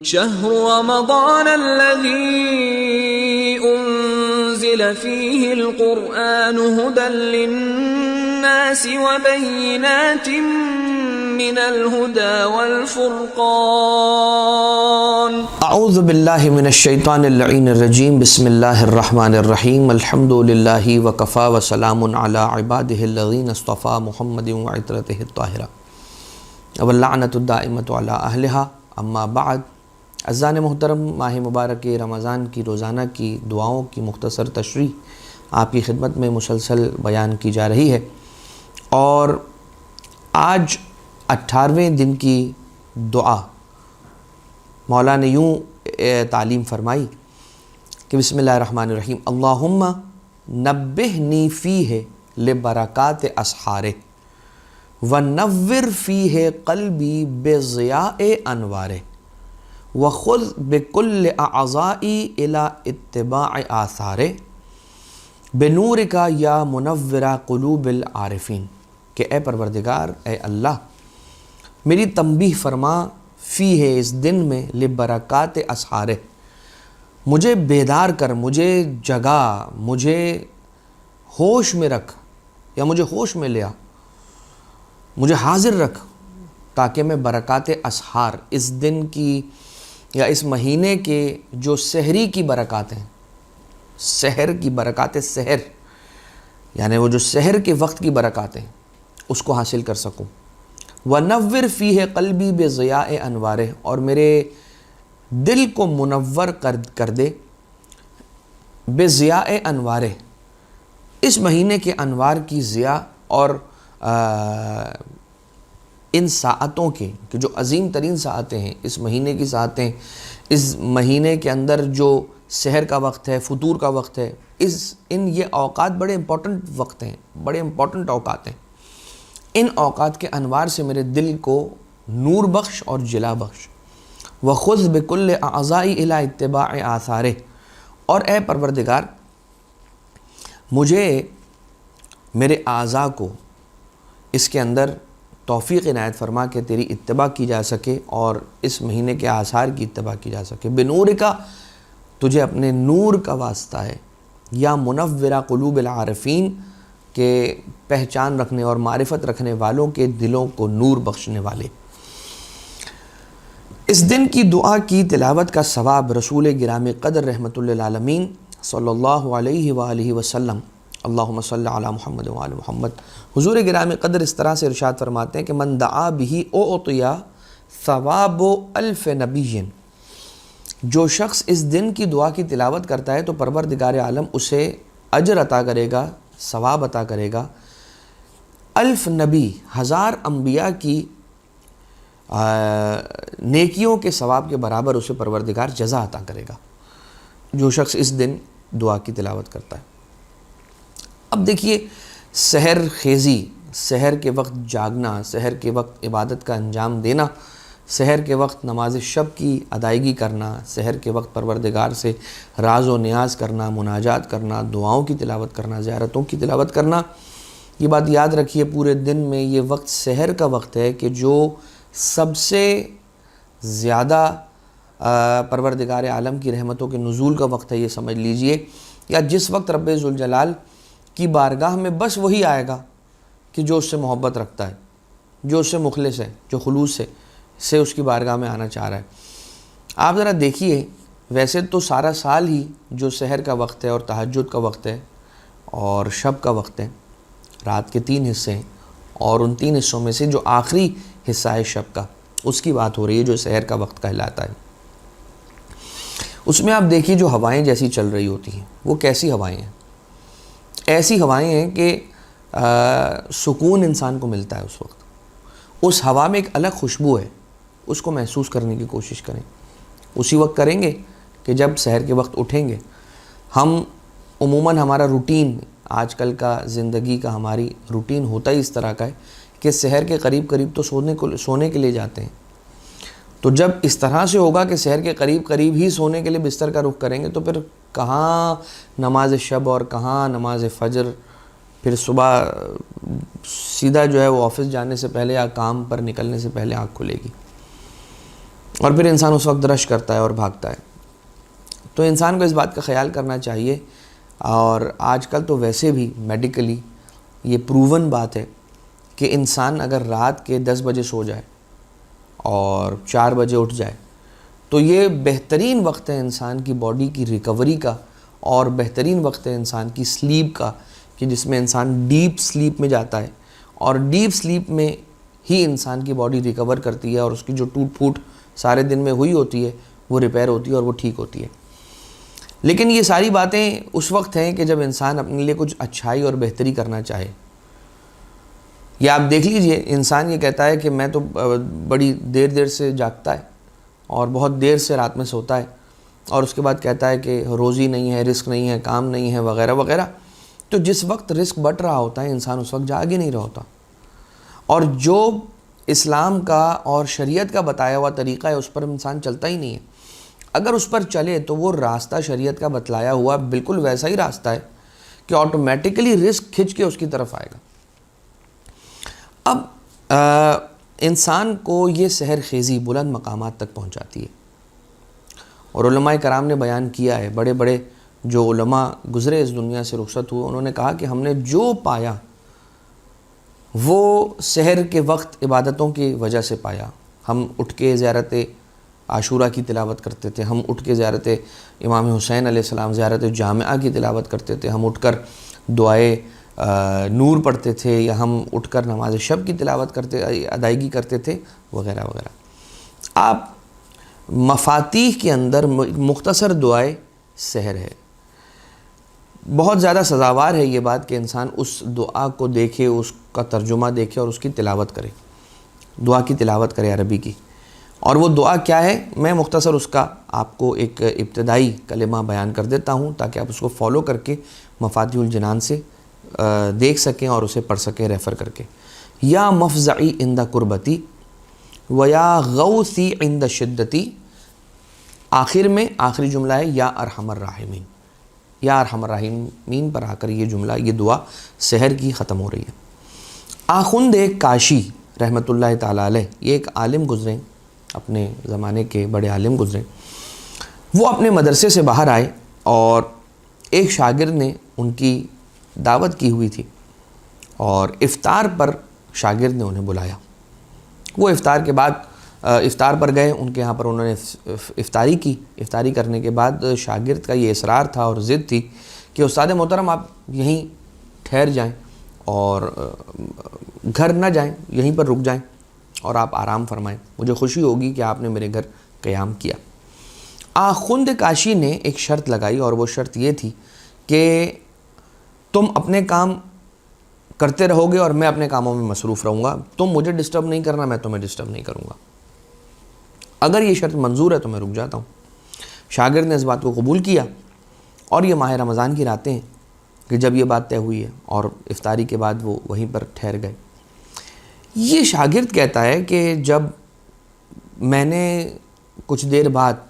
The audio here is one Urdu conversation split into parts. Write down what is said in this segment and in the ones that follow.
شهر رمضان الذي أنزل فيه القرآن هدى للناس وبينات من الهدى والفرقان اعوذ باللہ من الشیطان اللعین الرجیم بسم اللہ الرحمن الرحیم الحمد للہ وکفا وسلام علی عبادہ الذین اصطفى محمد وعطرتہ الطاہرہ واللعنۃ الدائمۃ علی اہلہا اما بعد۔ اذان محترم، ماہ مبارک رمضان کی روزانہ کی دعاؤں کی مختصر تشریح آپ کی خدمت میں مسلسل بیان کی جا رہی ہے، اور آج 18ویں دن کی دعا مولا نے یوں تعلیم فرمائی کہ بسم اللہ الرحمن الرحیم اللہم نبہنی فیہ لبرکات اسحارہ ونور فیہ قلبی بضیاء انوارہ وخذ بکل اعضائی الی اتباع آثارہ بنورک یا منور قلوب العارفین، کہ اے پروردگار، اے اللہ، میری تنبیہ فرما فی ہے اس دن میں لبرکات اسحارہ، مجھے بیدار کر، مجھے جگا، مجھے ہوش میں رکھ، یا مجھے ہوش میں لیا، مجھے حاضر رکھ، تاکہ میں برکات اسحار، اس دن کی یا اس مہینے کے جو سحری کی برکات ہیں، سحر کی برکات، سحر یعنی وہ جو سحر کے وقت کی برکات ہیں، اس کو حاصل کر سکوں۔ وَنَوِّرْ فِيهِ قَلْبِي بِضِيَاءِ أَنْوَارِهِ، اور میرے دل کو منور کر دے بِضِيَاءِ أَنْوَارِهِ، اس مہینے کے انوار کی ضیاء اور ان ساعتوں کے، کہ جو عظیم ترین ساعتیں ہیں، اس مہینے کی ساعتیں، اس مہینے کے اندر جو سحر کا وقت ہے، فطور کا وقت ہے، یہ اوقات بڑے امپورٹنٹ وقت ہیں، بڑے امپورٹنٹ اوقات ہیں۔ ان اوقات کے انوار سے میرے دل کو نور بخش اور جلا بخش۔ وَخُذْ بِكُلِّ أَعْضَاءِ إِلَىٰ اتِّبَاعِ آثَارِهِ، اور اے پروردگار، مجھے میرے اعضاء کو اس کے اندر توفیق عنایت فرما کہ تیری اتباع کی جا سکے اور اس مہینے کے آثار کی اتباع کی جا سکے۔ بنور کا، تجھے اپنے نور کا واسطہ ہے، یا منور قلوب العارفین، کہ پہچان رکھنے اور معرفت رکھنے والوں کے دلوں کو نور بخشنے والے۔ اس دن کی دعا کی تلاوت کا ثواب رسول گرامی قدر رحمۃ للعالمین صلی اللہ علیہ وآلہ وسلم، اللہم صلی علی محمد وآل محمد، حضور گرامی قدر اس طرح سے ارشاد فرماتے ہیں کہ من دعا بہ اعطی ثواب الف نبی، جو شخص اس دن کی دعا کی تلاوت کرتا ہے تو پروردگار عالم اسے اجر عطا کرے گا، ثواب عطا کرے گا، 1000 نبی، 1000 انبیاء کی نیکیوں کے ثواب کے برابر اسے پروردگار جزا عطا کرے گا، جو شخص اس دن دعا کی تلاوت کرتا ہے۔ اب دیکھیے، سحر خیزی، سحر کے وقت جاگنا، سحر کے وقت عبادت کا انجام دینا، سحر کے وقت نماز شب کی ادائیگی کرنا، سحر کے وقت پروردگار سے راز و نیاز کرنا، مناجات کرنا، دعاؤں کی تلاوت کرنا، زیارتوں کی تلاوت کرنا، یہ بات یاد رکھیے، پورے دن میں یہ وقت سحر کا وقت ہے کہ جو سب سے زیادہ پروردگار عالم کی رحمتوں کے نزول کا وقت ہے، یہ سمجھ لیجئے، یا جس وقت رب ذوالجلال کی بارگاہ میں بس وہی آئے گا کہ جو اس سے محبت رکھتا ہے، جو اس سے مخلص ہے، جو خلوص سے اس کی بارگاہ میں آنا چاہ رہا ہے۔ آپ ذرا دیکھیے، ویسے تو سارا سال ہی جو سحر کا وقت ہے اور تہجد کا وقت ہے اور شب کا وقت ہے، رات کے 3 حصے ہیں، اور ان 3 حصوں میں سے جو آخری حصہ ہے شب کا، اس کی بات ہو رہی ہے جو سحر کا وقت کہلاتا ہے۔ اس میں آپ دیکھیے جو ہوائیں جیسی چل رہی ہوتی ہیں، وہ کیسی ہوائیں ہیں؟ ایسی ہوائیں ہیں کہ سکون انسان کو ملتا ہے اس وقت۔ اس ہوا میں ایک الگ خوشبو ہے، اس کو محسوس کرنے کی کوشش کریں۔ اسی وقت کریں گے کہ جب سحر کے وقت اٹھیں گے۔ ہم عموماً ہمارا روٹین، آج کل کا زندگی کا ہماری روٹین ہوتا ہی اس طرح کا ہے کہ سحر کے قریب تو سونے کے لیے جاتے ہیں۔ تو جب اس طرح سے ہوگا کہ سحر کے قریب ہی سونے کے لیے بستر کا رخ کریں گے، تو پھر کہاں نماز شب اور کہاں نماز فجر، پھر صبح سیدھا جو ہے وہ آفس جانے سے پہلے یا کام پر نکلنے سے پہلے آنکھ کھلے گی۔ اور پھر انسان اس وقت رش کرتا ہے اور بھاگتا ہے. تو انسان کو اس بات کا خیال کرنا چاہیے. اور آج کل تو ویسے بھی میڈیکلی یہ پروون بات ہے کہ انسان اگر رات کے 10 بجے سو جائے اور 4 بجے اٹھ جائے تو یہ بہترین وقت ہے انسان کی باڈی کی ریکوری کا، اور بہترین وقت ہے انسان کی سلیپ کا، کہ جس میں انسان ڈیپ سلیپ میں جاتا ہے، اور ڈیپ سلیپ میں ہی انسان کی باڈی ریکور کرتی ہے، اور اس کی جو ٹوٹ پھوٹ سارے دن میں ہوئی ہوتی ہے وہ ریپیئر ہوتی ہے اور وہ ٹھیک ہوتی ہے. لیکن یہ ساری باتیں اس وقت ہیں کہ جب انسان اپنے لیے کچھ اچھائی اور بہتری کرنا چاہے. یا آپ دیکھ لیجئے، انسان یہ کہتا ہے کہ میں تو بڑی دیر سے جاگتا ہے اور بہت دیر سے رات میں سوتا ہے، اور اس کے بعد کہتا ہے کہ روزی نہیں ہے، رزق نہیں ہے، کام نہیں ہے، وغیرہ وغیرہ. تو جس وقت رزق بٹ رہا ہوتا ہے انسان اس وقت جاگ ہی نہیں رہا ہوتا. اور جو اسلام کا اور شریعت کا بتایا ہوا طریقہ ہے اس پر انسان چلتا ہی نہیں ہے. اگر اس پر چلے تو وہ راستہ شریعت کا بتلایا ہوا بالکل ویسا ہی راستہ ہے کہ آٹومیٹیکلی رزق کھنچ کے اس کی طرف آئے گا. اب انسان کو یہ سحر خیزی بلند مقامات تک پہنچاتی ہے، اور علماء کرام نے بیان کیا ہے، بڑے بڑے جو علماء گزرے اس دنیا سے رخصت ہوئے، انہوں نے کہا کہ ہم نے جو پایا وہ سحر کے وقت عبادتوں کی وجہ سے پایا. ہم اٹھ کے زیارت عاشورہ کی تلاوت کرتے تھے، ہم اٹھ کے زیارت امام حسین علیہ السلام زیارت جامعہ کی تلاوت کرتے تھے، ہم اٹھ کر دعائے نور پڑھتے تھے، یا ہم اٹھ کر نماز شب کی تلاوت ادائیگی کرتے تھے، وغیرہ وغیرہ. آپ مفاتیح کے اندر مختصر دعائے سحر ہے. بہت زیادہ سزاوار ہے یہ بات کہ انسان اس دعا کو دیکھے، اس کا ترجمہ دیکھے اور اس کی تلاوت کرے، دعا کی تلاوت کرے عربی کی. اور وہ دعا کیا ہے، میں مختصر اس کا آپ کو ایک ابتدائی کلمہ بیان کر دیتا ہوں تاکہ آپ اس کو فالو کر کے مفاتیح الجنان سے دیکھ سکیں اور اسے پڑھ سکیں ریفر کر کے. یا مفزعی عند قربتی ویا غوثی عند شدتی. آخر میں آخری جملہ ہے یا ارحم الراحمین. یا ارحم الراحمین پر آ کر یہ جملہ، یہ دعا سحر کی ختم ہو رہی ہے. آخوند کاشی رحمۃ اللہ تعالیٰ علیہ، یہ ایک عالم گزرے، اپنے زمانے کے بڑے عالم گزرے. وہ اپنے مدرسے سے باہر آئے اور ایک شاگرد نے ان کی دعوت کی ہوئی تھی، اور افطار پر شاگرد نے انہیں بلایا. وہ افطار کے بعد افطار پر گئے، ان کے یہاں پر انہوں نے افطاری کی. افطاری کرنے کے بعد شاگرد کا یہ اصرار تھا اور ضد تھی کہ استاد محترم آپ یہیں ٹھہر جائیں اور گھر نہ جائیں، یہیں پر رک جائیں اور آپ آرام فرمائیں، مجھے خوشی ہوگی کہ آپ نے میرے گھر قیام کیا. آخوند کاشی نے ایک شرط لگائی، اور وہ شرط یہ تھی کہ تم اپنے کام کرتے رہو گے اور میں اپنے کاموں میں مصروف رہوں گا. تم مجھے ڈسٹرب نہیں کرنا، میں تمہیں ڈسٹرب نہیں کروں گا. اگر یہ شرط منظور ہے تو میں رک جاتا ہوں. شاگرد نے اس بات کو قبول کیا، اور یہ ماہ رمضان کی راتیں ہیں کہ جب یہ بات طے ہوئی ہے، اور افطاری کے بعد وہ وہیں پر ٹھہر گئے. یہ شاگرد کہتا ہے کہ جب میں نے کچھ دیر بعد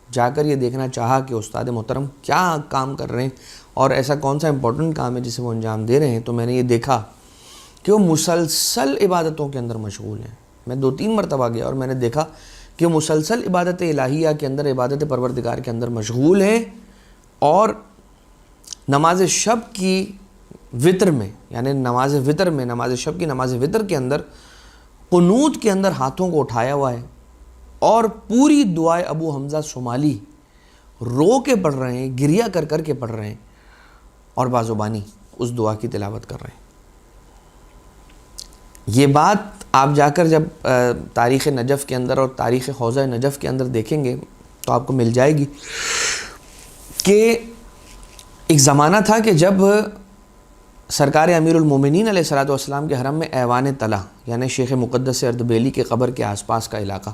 جا کر یہ دیکھنا چاہا کہ استاد محترم کیا کام کر رہے ہیں اور ایسا کون سا امپورٹنٹ کام ہے جسے وہ انجام دے رہے ہیں، تو میں نے یہ دیکھا کہ وہ مسلسل عبادتوں کے اندر مشغول ہیں. میں 2-3 مرتبہ گیا اور میں نے دیکھا کہ وہ مسلسل عبادت الہیہ کے اندر، عبادت پروردگار کے اندر مشغول ہیں، اور نماز شب کی وطر میں، یعنی نماز وطر میں، نماز شب کی نماز وطر کے اندر قنوت کے اندر ہاتھوں کو اٹھایا ہوا ہے، اور پوری دعائے ابو حمزہ شمالی رو کے پڑھ رہے ہیں، گریہ کر کر کے پڑھ رہے ہیں، اور بازوبانی اس دعا کی تلاوت کر رہے ہیں. یہ بات آپ جا کر جب تاریخ نجف کے اندر اور تاریخ حوضہ نجف کے اندر دیکھیں گے تو آپ کو مل جائے گی کہ ایک زمانہ تھا کہ جب سرکار امیر المومنین علیہ الصلوۃ والسلام کے حرم میں ایوان طلا، یعنی شیخ مقدس اردبیلی کے قبر کے آس پاس کا علاقہ،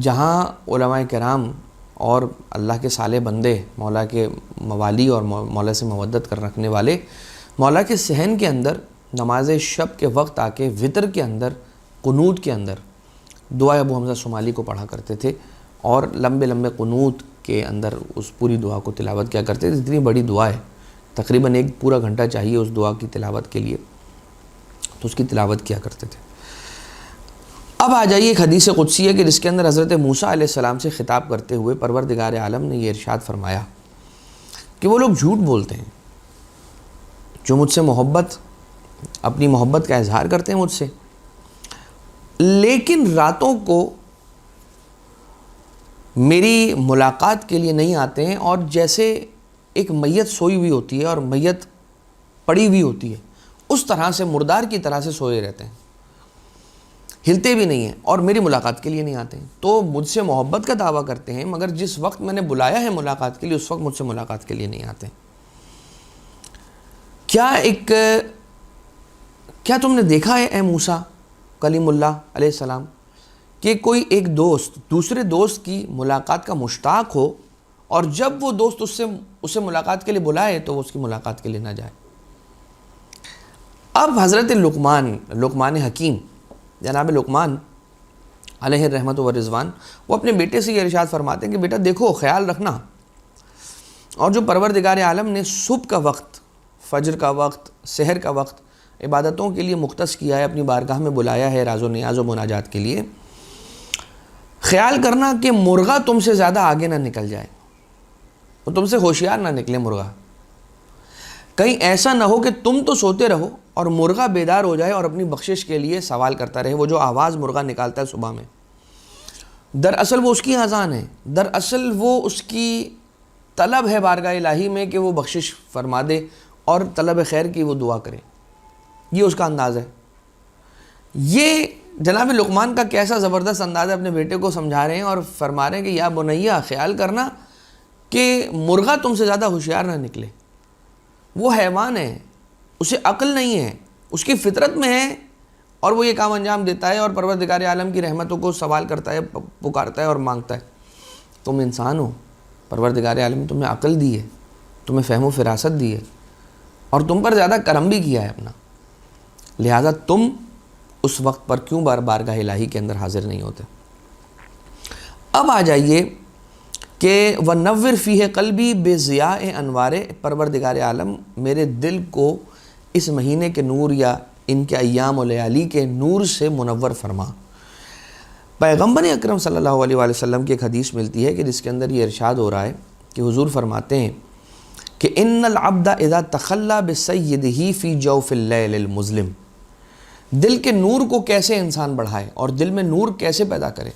جہاں علماء کرام اور اللہ کے صالح بندے، مولا کے موالی اور مولا سے مودت کر رکھنے والے، مولا کے صحن کے اندر نماز شب کے وقت آ کے وطر کے اندر، قنوت کے اندر دعا ابو حمزہ شمالی کو پڑھا کرتے تھے، اور لمبے لمبے قنوت کے اندر اس پوری دعا کو تلاوت کیا کرتے تھے. اتنی بڑی دعا ہے، تقریباً 1 پورا گھنٹہ چاہیے اس دعا کی تلاوت کے لیے، تو اس کی تلاوت کیا کرتے تھے. اب آ جائیے ایک حدیث قدسی ہے کہ جس کے اندر حضرت موسیٰ علیہ السلام سے خطاب کرتے ہوئے پروردگار عالم نے یہ ارشاد فرمایا کہ وہ لوگ جھوٹ بولتے ہیں جو مجھ سے اپنی محبت کا اظہار کرتے ہیں مجھ سے، لیکن راتوں کو میری ملاقات کے لیے نہیں آتے ہیں، اور جیسے ایک میت سوئی ہوئی ہوتی ہے اور میت پڑی ہوئی ہوتی ہے اس طرح سے مردار کی طرح سے سوئے رہتے ہیں، ہلتے بھی نہیں ہیں اور میری ملاقات کے لیے نہیں آتے ہیں۔ تو مجھ سے محبت کا دعویٰ کرتے ہیں مگر جس وقت میں نے بلایا ہے ملاقات کے لیے اس وقت مجھ سے ملاقات کے لیے نہیں آتے ہیں۔ کیا تم نے دیکھا ہے اے موسیٰ کلیم اللہ علیہ السلام کہ کوئی ایک دوست دوسرے دوست کی ملاقات کا مشتاق ہو اور جب وہ دوست اسے ملاقات کے لیے بلائے تو وہ اس کی ملاقات کے لیے نہ جائے؟ اب حضرت لقمان حکیم جناب لقمان علیہ الرحمت و رضوان وہ اپنے بیٹے سے یہ ارشاد فرماتے ہیں کہ بیٹا دیکھو، خیال رکھنا، اور جو پروردگار عالم نے صبح کا وقت، فجر کا وقت، سحر کا وقت عبادتوں کے لیے مختص کیا ہے، اپنی بارگاہ میں بلایا ہے راز و نیاز و مناجات کے لیے، خیال کرنا کہ مرغا تم سے زیادہ آگے نہ نکل جائے، وہ تم سے ہوشیار نہ نکلے مرغا، کہیں ایسا نہ ہو کہ تم تو سوتے رہو اور مرغا بیدار ہو جائے اور اپنی بخشش کے لیے سوال کرتا رہے۔ وہ جو آواز مرغا نکالتا ہے صبح میں، دراصل وہ اس کی اذان ہے، دراصل وہ اس کی طلب ہے بارگاہ الہی میں کہ وہ بخشش فرما دے اور طلب خیر کی وہ دعا کرے، یہ اس کا انداز ہے۔ یہ جناب لقمان کا کیسا زبردست انداز ہے، اپنے بیٹے کو سمجھا رہے ہیں اور فرما رہے ہیں کہ یا بنیا خیال کرنا کہ مرغا تم سے زیادہ ہوشیار نہ نکلے، وہ حیوان ہے، اسے عقل نہیں ہے، اس کی فطرت میں ہے اور وہ یہ کام انجام دیتا ہے اور پروردگار عالم کی رحمتوں کو سوال کرتا ہے، پکارتا ہے اور مانگتا ہے۔ تم انسان ہو، پروردگار عالم نے تمہیں عقل دی ہے، تمہیں فہم و فراست دی ہے اور تم پر زیادہ کرم بھی کیا ہے اپنا، لہذا تم اس وقت پر کیوں بارگاہ الہی کے اندر حاضر نہیں ہوتے؟ اب آ جائیے کہ وَنَوِّرْ فِيهِ قَلْبِي بِضِيَاءِ أَنْوَارِ، پروردگار عالم میرے دل کو اس مہینے کے نور یا ان کے ایام و لیالی کے نور سے منور فرما۔ پیغمبر اکرم صلی اللہ علیہ وآلہ وسلم کی ایک حدیث ملتی ہے کہ جس کے اندر یہ ارشاد ہو رہا ہے کہ حضور فرماتے ہیں کہ ان العبد اذا تخلی بسیدہ فی جوف اللیل المظلم، دل کے نور کو کیسے انسان بڑھائے اور دل میں نور کیسے پیدا کرے؟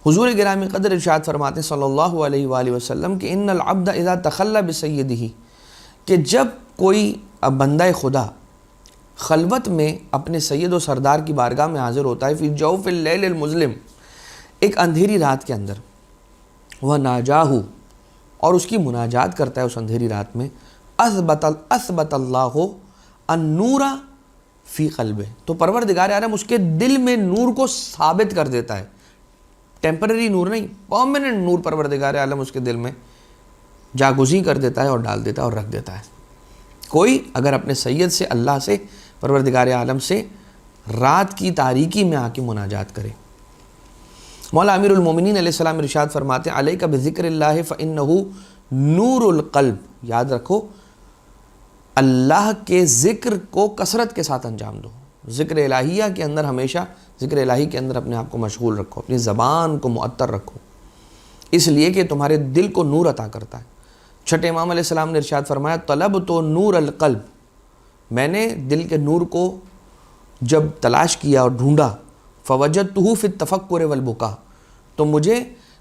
حضور گرامی قدر ارشاد فرماتے ہیں صلی اللہ علیہ وآلہ وسلم کہ ان العبد اذا تخلی بسیدہ، کہ جب کوئی بندہ خدا خلوت میں اپنے سید و سردار کی بارگاہ میں حاضر ہوتا ہے، فی جوف اللیل المظلم، ایک اندھیری رات کے اندر، وہ ناجاہ، اور اس کی مناجات کرتا ہے اس اندھیری رات میں، اثبت اللہ النور فی قلبہ، تو پروردگار عالم اس کے دل میں نور کو ثابت کر دیتا ہے، ٹیمپرری نور نہیں، پرماننٹ نور پروردگار عالم اس کے دل میں جاگزی کر دیتا ہے اور ڈال دیتا ہے اور رکھ دیتا ہے۔ کوئی اگر اپنے سید سے، اللہ سے، پروردگار عالم سے رات کی تاریکی میں آ کے مناجات کرے۔ مولا امیر المومنین علیہ السلام ارشاد فرماتے ہیں علیک بذکر اللہ فإنہ نور القلب، یاد رکھو اللہ کے ذکر کو کثرت کے ساتھ انجام دو، ذکر الہیہ کے اندر ہمیشہ ذکر الہی کے اندر اپنے آپ کو مشغول رکھو، اپنی زبان کو معطر رکھو، اس لیے کہ تمہارے دل کو نور عطا کرتا ہے۔ چھٹے امام علیہ السلام نے ارشاد فرمایا طلب تو نور القلب، میں نے دل کے نور کو جب تلاش کیا اور ڈھونڈا، فوجدتہ فی التفکر والبکا، تو مجھے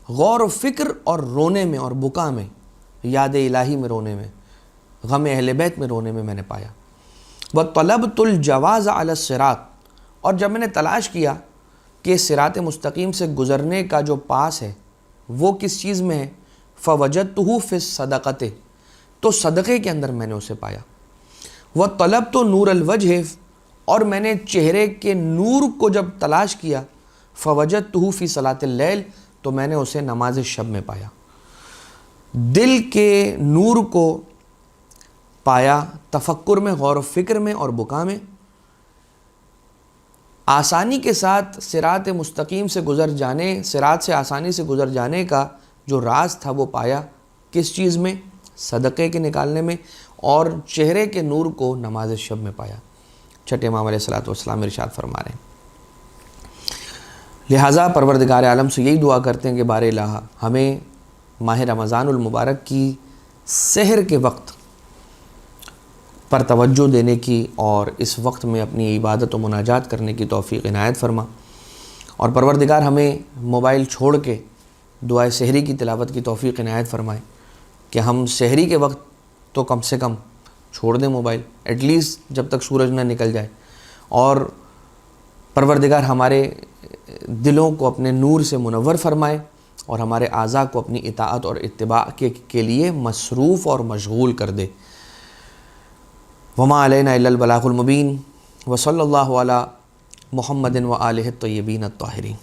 غور و فکر اور رونے میں اور بکا میں، یاد الہی میں رونے میں، غم اہل بیت میں رونے میں میں نے پایا۔ وطلبت الجواز علی الصراط، اور جب میں نے تلاش کیا کہ صراط مستقیم سے گزرنے کا جو پاس ہے وہ کس چیز میں ہے، فوجدتہ فی الصدقۃ، تو صدقے کے اندر میں نے اسے پایا۔ وطلبت نور الوجہ، اور میں نے چہرے کے نور کو جب تلاش کیا، فوجدتہ فی صلاۃ اللیل، تو میں نے اسے نماز شب میں پایا۔ دل کے نور کو پایا تفکر میں، غور و فکر میں اور بکا میں، آسانی کے ساتھ صراط مستقیم سے گزر جانے، صراط سے آسانی سے گزر جانے کا جو راز تھا وہ پایا کس چیز میں، صدقے کے نکالنے میں، اور چہرے کے نور کو نماز شب میں پایا۔ چھٹے امام علیہ الصلوۃ والسلام ارشاد فرما رہے ہیں لہٰذا پروردگار عالم سے یہی دعا کرتے ہیں کہ بار الہ ہمیں ماہ رمضان المبارک کی سحر کے وقت پر توجہ دینے کی اور اس وقت میں اپنی عبادت و مناجات کرنے کی توفیق عنایت فرما، اور پروردگار ہمیں موبائل چھوڑ کے دعائے سحری کی تلاوت کی توفیق عنایت فرمائے کہ ہم سحری کے وقت تو کم سے کم چھوڑ دیں موبائل، ایٹ لیسٹ جب تک سورج نہ نکل جائے، اور پروردگار ہمارے دلوں کو اپنے نور سے منور فرمائے اور ہمارے اعضاء کو اپنی اطاعت اور اتباع کے لیے مصروف اور مشغول کر دے۔ وما علینا الا البلاغ المبین، وصلی اللہ علی محمد و آلہ الطیبین الطاہرین۔